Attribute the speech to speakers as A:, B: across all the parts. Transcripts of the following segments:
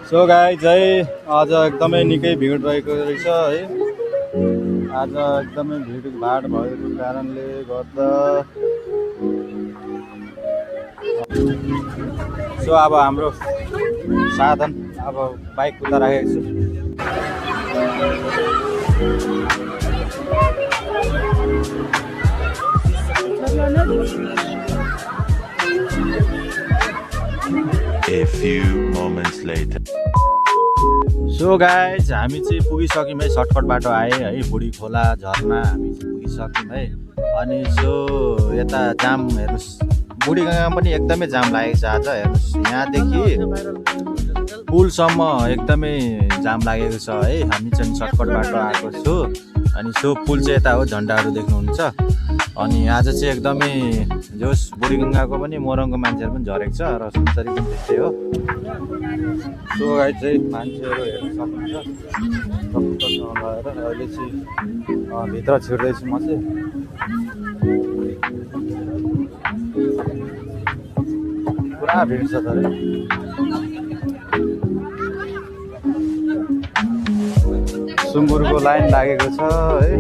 A: So guys है आज एकदमै निकै भिड रहेको रहेछ है। आज एकदमै भाड भएको कारणले गर्दा सो अब हाम्रो साधन अब बाइक उता राखेको छु।
B: A few moments later.
A: So guys हामी चाहिँ पुगिसक्यौँ है, सर्टकट बाटो आए है, बुढी खोला झर्ना हामी चाहिँ पुगिसक्यौँ है। अनि सो यता जाम हेर्नुहोस्, बुढी गङ्गामा पनि एकदमै जाम लागेको छ आज। हेर्नुहोस् यहाँदेखि पुलसम्म एकदमै जाम लागेको छ है। हामी चाहिँ सर्टकट बाटो आएको छु। अनि सो पुल चाहिँ यता हो, झन्डाहरू देख्नुहुन्छ। अनि आज चाहिँ एकदमै जोस् बुढी गङ्गाको पनि मोरङको मान्छेहरू पनि झरेको छ र सुनसरी पनि त्यस्तै हो। सो गाइज चाहिँ मान्छेहरू हेर्न सक्नुहुन्छ टक्कसँग लगाएर अहिले चाहिँ भित्र छिर्दैछु म चाहिँ। पुरा भिड छ तर सुँगुरको लाइन लागेको छ है।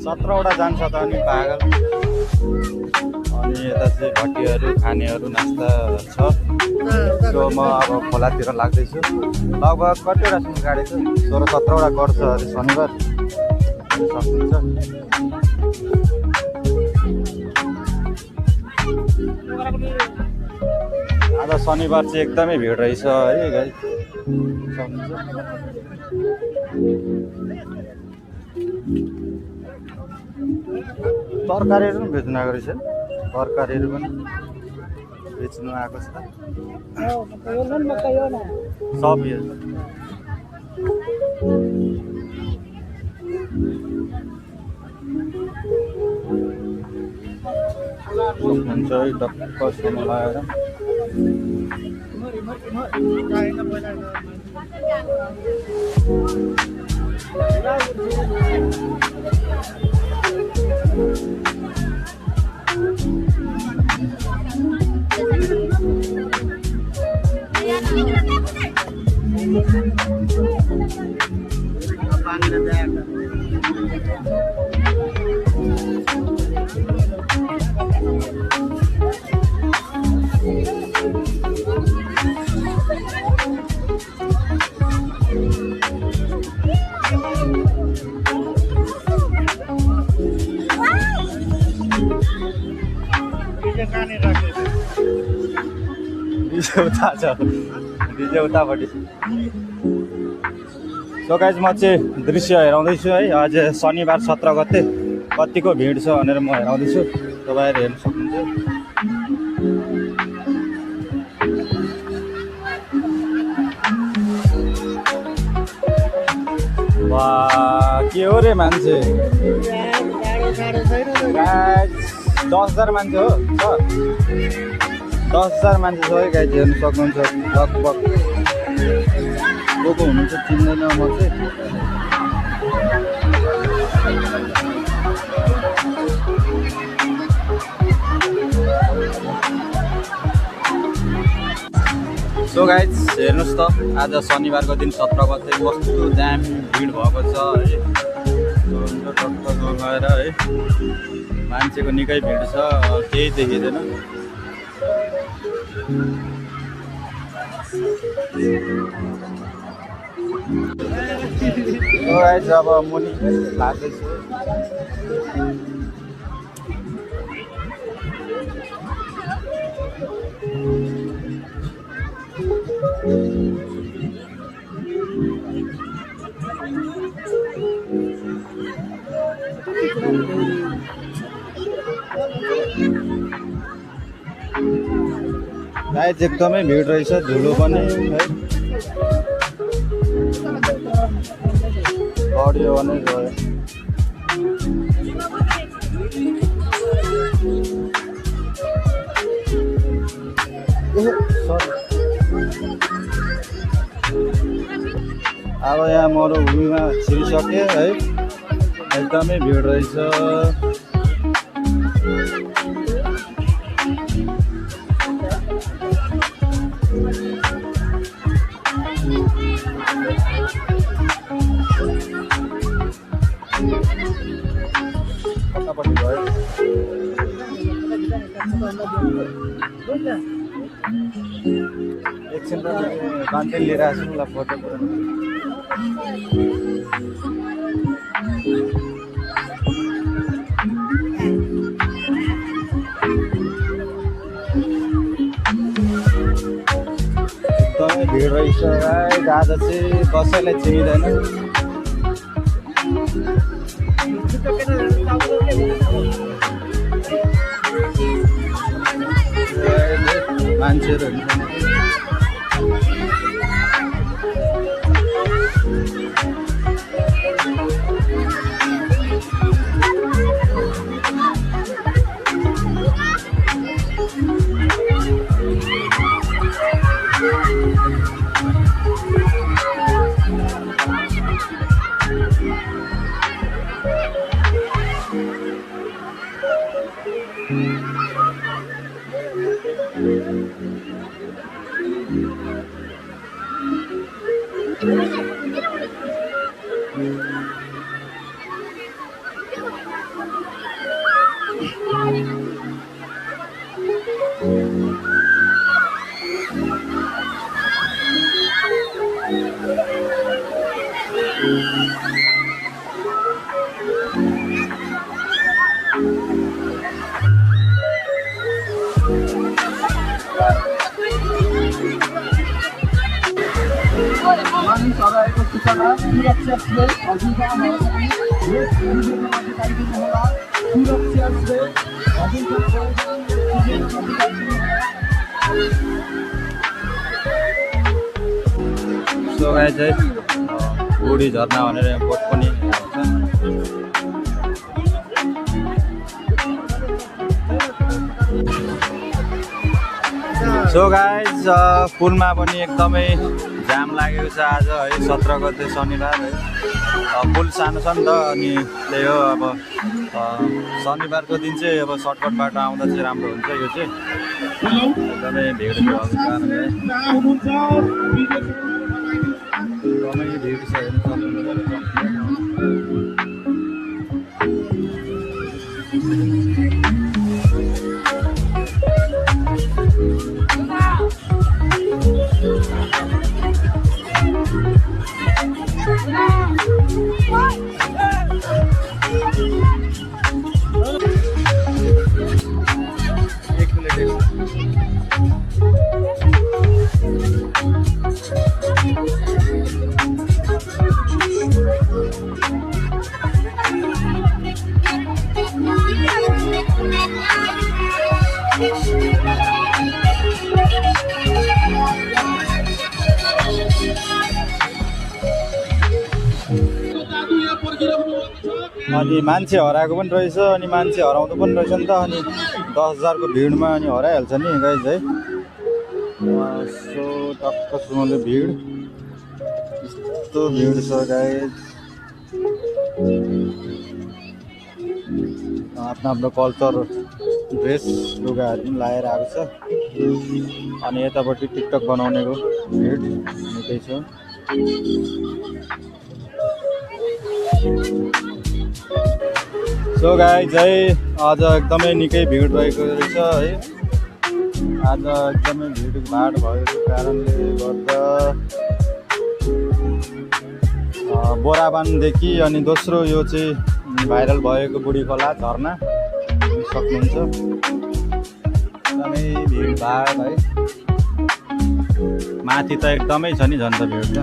A: 17वटा जान्छ त अनि पागल। अनि यता चाहिँ भट्टीहरू खानेहरू नास्ता छ। सो म अब खोलातिर लाग्दैछु। लगभग कतिवटा सुन गाडी छ, 16-17वटा गर्छ अरे शनिबार सक्नुहुन्छ। आज शनिबार चाहिँ एकदमै भिड रहेछ है गाइस, सक्नुहुन्छ। तरकारीहरू पनि बेच्नु आएको रहेछ, तरकारीहरू पनि बेच्नु आएको छ सब। हुन्छ है टक्कसँग लगाएर उता छ, डिजे उतापट्टि। सो गाइज म चाहिँ दृश्य हेराउँदैछु है। आज शनिबार 17 गते कतिको भिड छ भनेर म हेराउँदैछु, तपाईँहरू हेर्न सक्नुहुन्छ। वाह के हो रे मान्छे, 10,000 मान्छे हो, 10,000 मान्छे छ है गाइज, हेर्नु सक्नुहुन्छ। लगभग को हुनुहुन्छ चिन्दैन म चाहिँ। सो गाइज हेर्नुहोस् त, आज शनिबारको दिन 17 गते कस्तो जाम भिड भएको छ है। टक्क गएर है मान्छेको निकै भिड छ, केही देखिँदैन। अब मुनि लाग्दैछु। गाइज एकदमै भिड रहेछ, धुलो पनि है, बढ्यो भने गयो। अब यहाँ मरुभूमिमा छिरिसके है, एकदमै भिड रहेछ। कतापट्टि भयो एकछिन त मान्छे लिएर आएको छु ल फोटो एकदमै भिड रहेछ। आज चाहिँ कसैलाई चिनिँदैन। मान्छेहरू
C: मानिसहरूको सूचना सुरक्षा श्रेय हजुरका यस भिडियोमा अधिकारीको होला सुरक्षा श्रेय
A: सो गाइस है बुढी झरना भनेर बोट पनि आउँछ। सो गाइस पुलमा पनि एकदमै जाम लागेको छ आज है, 17 गते शनिबार है। पुल सानो छ नि त, अनि त्यही हो अब शनिबारको दिन चाहिँ अब सर्टकट बाटो आउँदा चाहिँ राम्रो हुन्छ। यो चाहिँ एकदमै भिड भएको कारणले एकदमै भिड छ हेर्नु सक्नुहुन्छ। अनि मान्छे हराएको पनि रहेछ, अनि मान्छे हराउँदो पनि रहेछ नि त। अनि 10,000को भिडमा अनि हराइहाल्छ नि गाइज है। सो टक्क सुनले भिड यस्तो भिड छ गाइज। आफ्नो आफ्नो कल्चर ड्रेस लुगाहरू पनि लगाएर आएको छ। अनि यतापट्टि टिकटक बनाउनेको भिड निकै छ। सो गाइज है आज एकदमै निकै भिड रहेको रहेछ है। आज एकदमै भिडभाड भएको कारणले गर्दा बोराबानदेखि अनि दोस्रो यो चाहिँ भाइरल भएको बुढी खोला झरना सक्नुहुन्छ। एकदमै भिडभाड है, माथि त एकदमै छ नि झन् त भिड त।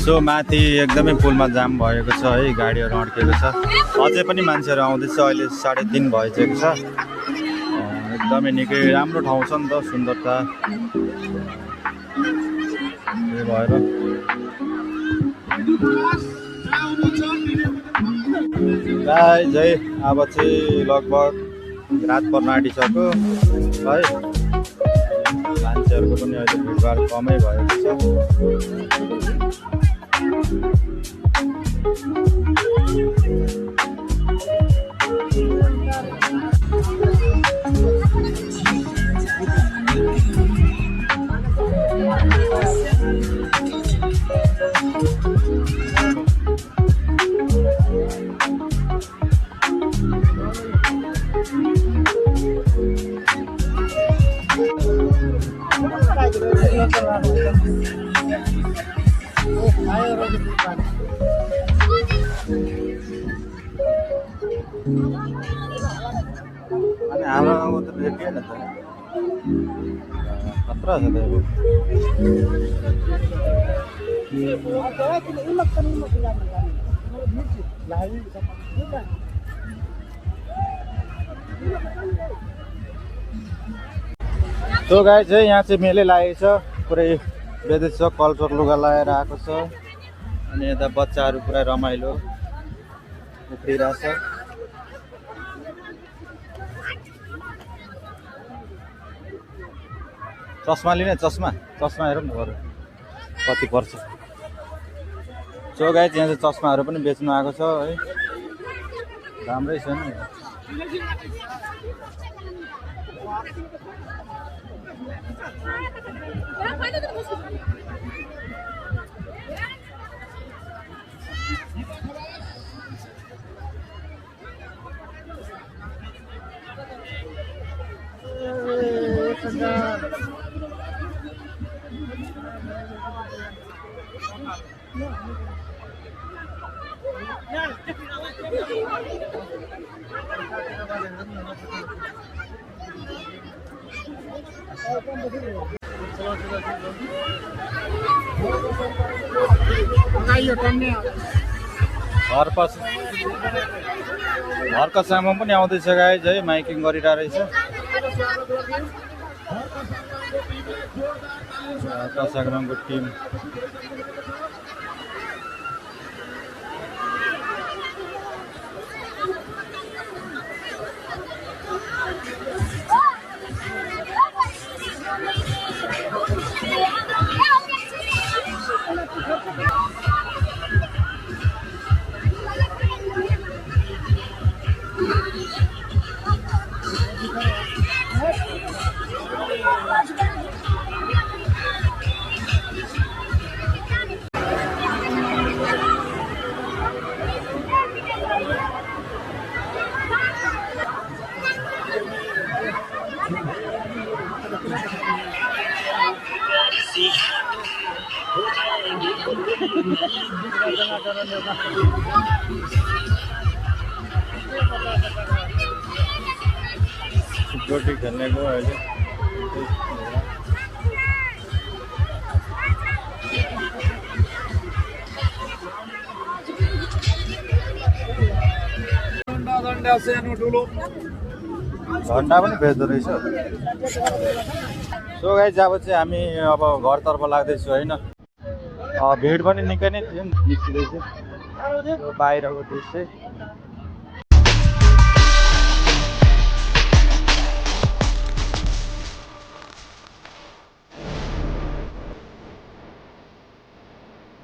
A: सो माथि एकदमै पुलमा जाम भएको छ है, गाडीहरू अड्केको छ। अझै पनि मान्छेहरू आउँदैछ, अहिले 3:30 भइसकेको छ। एकदमै निकै राम्रो ठाउँ छ नि त, सुन्दरता भएर गाइज है अब चाहिँ लगभग रात पर्न आँटिसक्यो है। मान्छेहरूको पनि अहिले भिडभाड कमै भएको छ। अनि हाम्रो गाउँको त रेट के न त खतरा छ त यो। सो गाइस चाहिँ यहाँ चाहिँ मेलै लागेको छ, पुरै बेदेश छ, कल्चर लुगा लगाएर आएको छ। अनि यता बच्चाहरू पुरा रमाइलो उफ्रिरहेछ। चस्मा लिने, चस्मा हेरौँ न बरु कति पर्छ। सो गाइस यहाँ चाहिँ चस्माहरू पनि बेच्नु आएको छ है, राम्रै छ नि। घरका सामान पनि आउँदैछ गाइज है, माइकिङ गरिरहेको रहेछ। घरका सामानको टिम गोटी खेल्ने गयो अहिले। झन्डा पनि बेच्दो रहेछ। सो गाइस अब चाहिँ हामी अब घरतर्फ लाग्दैछु होइन। भिड पनि निकै नै थियो, निस्किँदैछ बाहिरको देश चाहिँ।